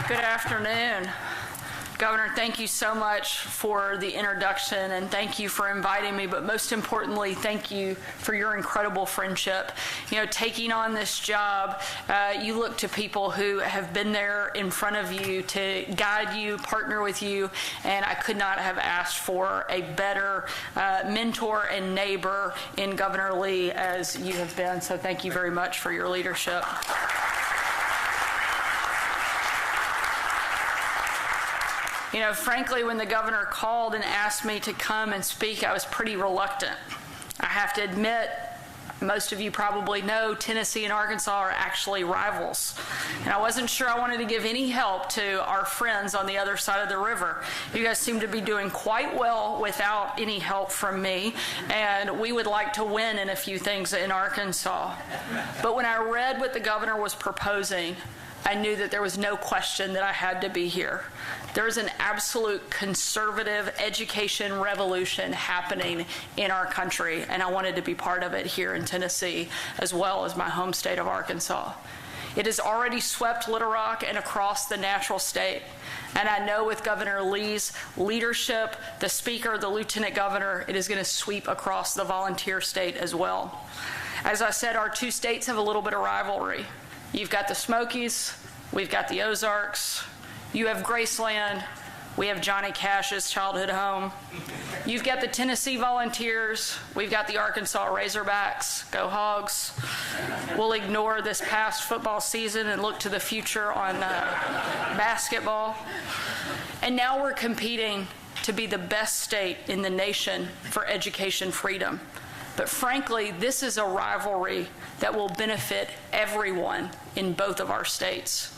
Good afternoon. Governor, thank you so much for the introduction, and thank you for inviting me, but most importantly, thank you for your incredible friendship. You know, taking on this job, you look to people who have been there in front of you to guide you, partner with you, and I could not have asked for a better mentor and neighbor in Governor Lee as you have been, so thank you very much for your leadership. You know, frankly, when the governor called and asked me to come and speak, I was pretty reluctant. I have to admit, most of you probably know, Tennessee and Arkansas are actually rivals. And I wasn't sure I wanted to give any help to our friends on the other side of the river. You guys seem to be doing quite well without any help from me, and we would like to win in a few things in Arkansas. But when I read what the governor was proposing, I knew that there was no question that I had to be here. There's an absolute conservative education revolution happening in our country, and I wanted to be part of it here in Tennessee, as well as my home state of Arkansas. It has already swept Little Rock and across the natural state. And I know with Governor Lee's leadership, the Speaker, the Lieutenant Governor, it is going to sweep across the volunteer state as well. As I said, our two states have a little bit of rivalry. You've got the Smokies, we've got the Ozarks, you have Graceland, we have Johnny Cash's childhood home. You've got the Tennessee Volunteers, we've got the Arkansas Razorbacks, go Hogs. We'll ignore this past football season and look to the future on basketball. And now we're competing to be the best state in the nation for education freedom. But frankly, this is a rivalry that will benefit everyone in both of our states.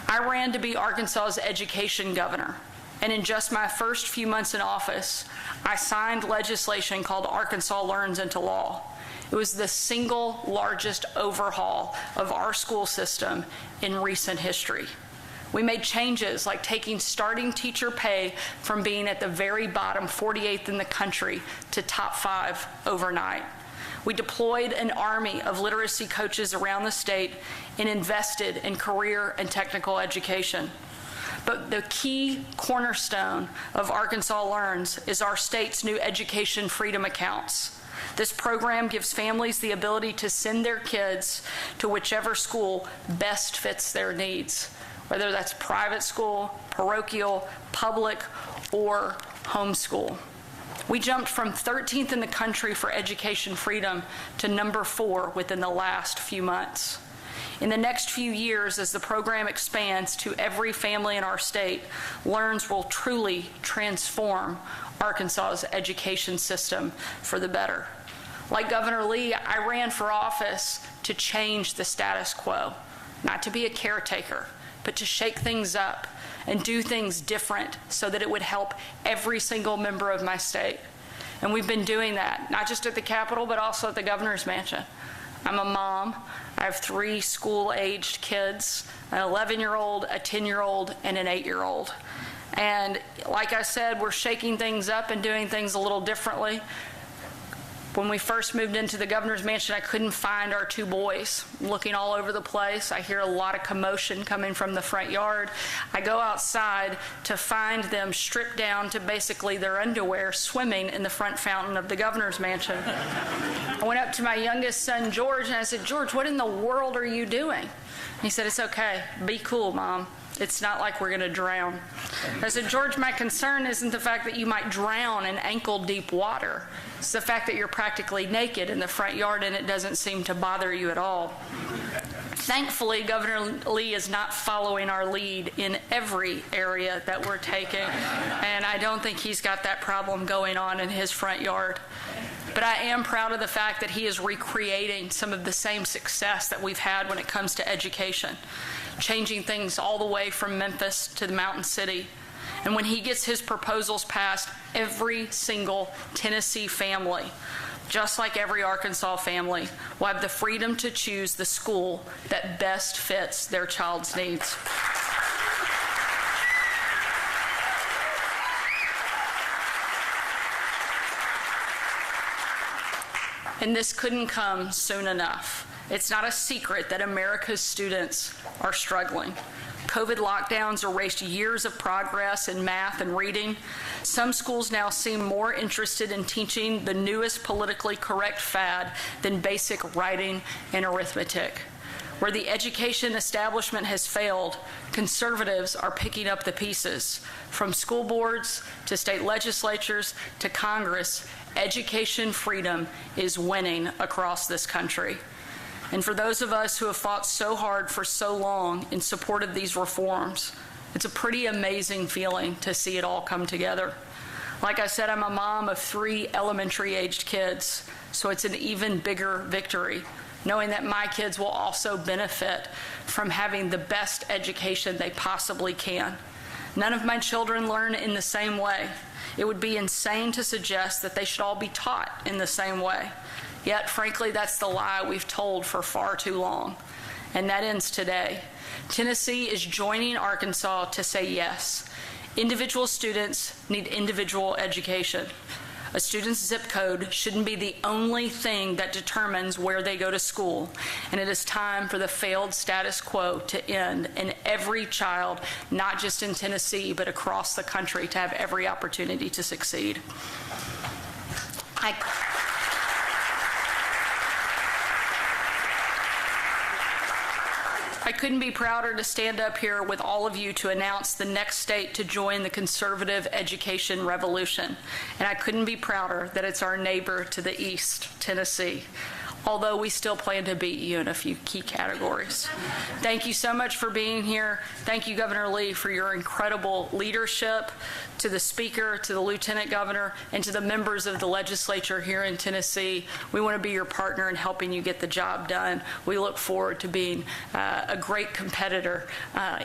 I ran to be Arkansas's education governor, and in just my first few months in office, I signed legislation called Arkansas Learns into law. It was the single largest overhaul of our school system in recent history. We made changes like taking starting teacher pay from being at the very bottom, 48th in the country, to top 5 overnight. We deployed an army of literacy coaches around the state and invested in career and technical education. But the key cornerstone of Arkansas Learns is our state's new education freedom accounts. This program gives families the ability to send their kids to whichever school best fits their needs, whether that's private school, parochial, public, or homeschool. We jumped from 13th in the country for education freedom to number 4 within the last few months. In the next few years, as the program expands to every family in our state, Learns will truly transform Arkansas's education system for the better. Like Governor Lee, I ran for office to change the status quo, not to be a caretaker, but to shake things up and do things different so that it would help every single member of my state. And we've been doing that, not just at the Capitol, but also at the governor's mansion. I'm a mom. I have 3 school-aged kids, an 11-year-old, a 10-year-old, and an 8-year-old. And like I said, we're shaking things up and doing things a little differently. When we first moved into the governor's mansion, I couldn't find our 2 boys. I'm looking all over the place. I hear a lot of commotion coming from the front yard. I go outside to find them stripped down to basically their underwear, swimming in the front fountain of the governor's mansion. I went up to my youngest son, George, and I said, "George, what in the world are you doing?" And he said, "It's okay. Be cool, Mom. It's not like we're going to drown." I said, "George, my concern isn't the fact that you might drown in ankle-deep water. It's the fact that you're practically naked in the front yard and it doesn't seem to bother you at all." Thankfully, Governor Lee is not following our lead in every area that we're taking, and I don't think he's got that problem going on in his front yard. But I am proud of the fact that he is recreating some of the same success that we've had when it comes to education, changing things all the way from Memphis to the Mountain City. And when he gets his proposals passed, every single Tennessee family, just like every Arkansas family, will have the freedom to choose the school that best fits their child's needs. And this couldn't come soon enough. It's not a secret that America's students are struggling. COVID lockdowns erased years of progress in math and reading. Some schools now seem more interested in teaching the newest politically correct fad than basic writing and arithmetic. Where the education establishment has failed, conservatives are picking up the pieces. From school boards to state legislatures to Congress, education freedom is winning across this country. And for those of us who have fought so hard for so long in support of these reforms, it's a pretty amazing feeling to see it all come together. Like I said, I'm a mom of 3 elementary-aged kids, so it's an even bigger victory, knowing that my kids will also benefit from having the best education they possibly can. None of my children learn in the same way. It would be insane to suggest that they should all be taught in the same way. Yet, frankly, that's the lie we've told for far too long. And that ends today. Tennessee is joining Arkansas to say yes. Individual students need individual education. A student's zip code shouldn't be the only thing that determines where they go to school, and it is time for the failed status quo to end, and every child, not just in Tennessee, but across the country, to have every opportunity to succeed. I couldn't be prouder to stand up here with all of you to announce the next state to join the conservative education revolution. And I couldn't be prouder that it's our neighbor to the east, Tennessee, although we still plan to beat you in a few key categories. Thank you so much for being here. Thank you, Governor Lee, for your incredible leadership, to the Speaker, to the Lieutenant Governor, and to the members of the legislature here in Tennessee. We want to be your partner in helping you get the job done. We look forward to being a great competitor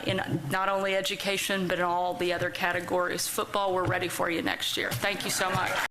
in not only education, but in all the other categories. Football, we're ready for you next year. Thank you so much.